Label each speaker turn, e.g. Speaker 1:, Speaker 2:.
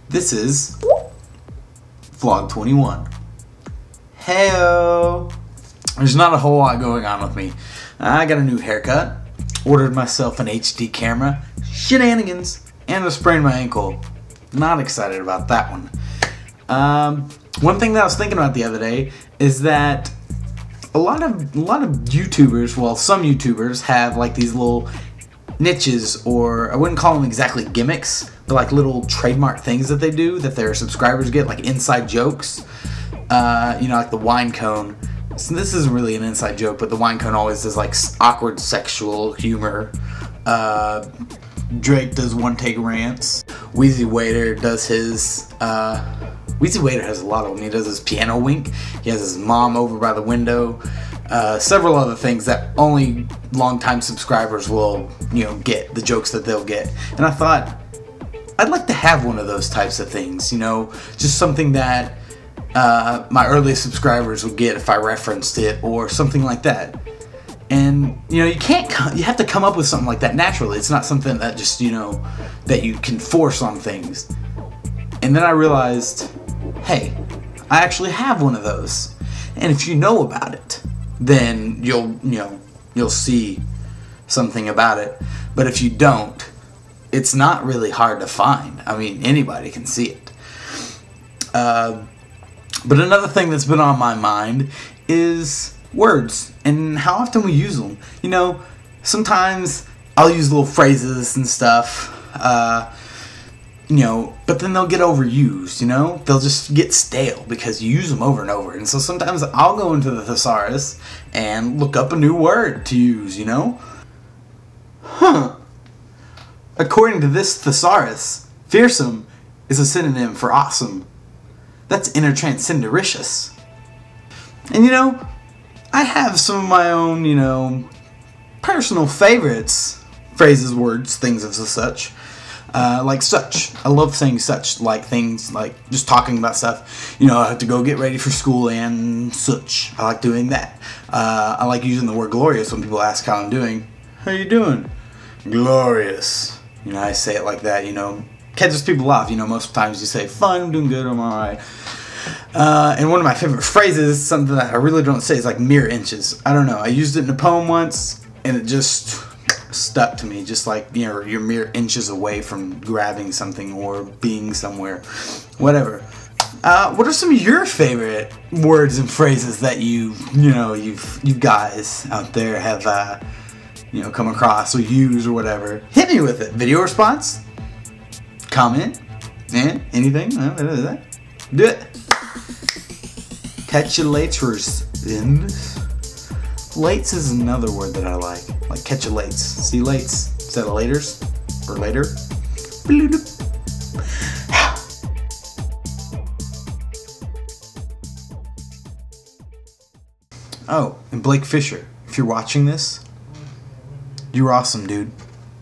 Speaker 1: This is vlog 21. Heyo! There's not a whole lot going on with me. I got a new haircut, ordered myself an HD camera, shenanigans, and I sprained my ankle. Not excited about that one. One thing that I was thinking about the other day is that a lot of YouTubers, well, some YouTubers have like these little niches, or I wouldn't call them exactly gimmicks, but like little trademark things that they do that their subscribers get, like inside jokes. You know, like the wine cone. So this isn't really an inside joke, but the wine cone always does like awkward sexual humor. Drake does one take rants. Wheezy Waiter does his. Wheezy Waiter has a lot of them. He does his piano wink. He has his mom over by the window. Several other things that only longtime subscribers will, you know, get, the jokes that they'll get. And I thought, I'd like to have one of those types of things, you know, just something that my earliest subscribers would get if I referenced it, or something like that. And, you know, you have to come up with something like that naturally. It's not something that just, you know, that you can force on things. And then I realized, hey, I actually have one of those. And if you know about it, then you'll see something about it. But if you don't, it's not really hard to find. I mean, anybody can see it. But another thing that's been on my mind is words and how often we use them. You know, sometimes I'll use little phrases and stuff, you know, but then they'll get overused, you know? They'll just get stale because you use them over and over. And so sometimes I'll go into the thesaurus and look up a new word to use, you know? According to this thesaurus, fearsome is a synonym for awesome. That's intertranscendericious. And you know, I have some of my own, you know, personal favorites, phrases, words, things of the such. Like such. I love saying such, like things, like just talking about stuff. You know, I have to go get ready for school and such. I like doing that. I like using the word glorious when people ask how I'm doing. How you doing? Glorious. You know, I say it like that, you know. Catches people off, you know. Most times you say, fine, I'm doing good, I'm alright. And one of my favorite phrases, something that I really don't say, is like mere inches. I don't know, I used it in a poem once, and it just stuck to me. Just like, you know, you're mere inches away from grabbing something or being somewhere. Whatever. What are some of your favorite words and phrases that you guys out there have, you know, come across or use or whatever? Hit me with it. Video response? Comment? Anything? Do it. Catch you laters. Lates is another word that I like. Like catch you lates. See lates instead of laters? Or later? Oh, and Blake Fisher, if you're watching this, you're awesome, dude.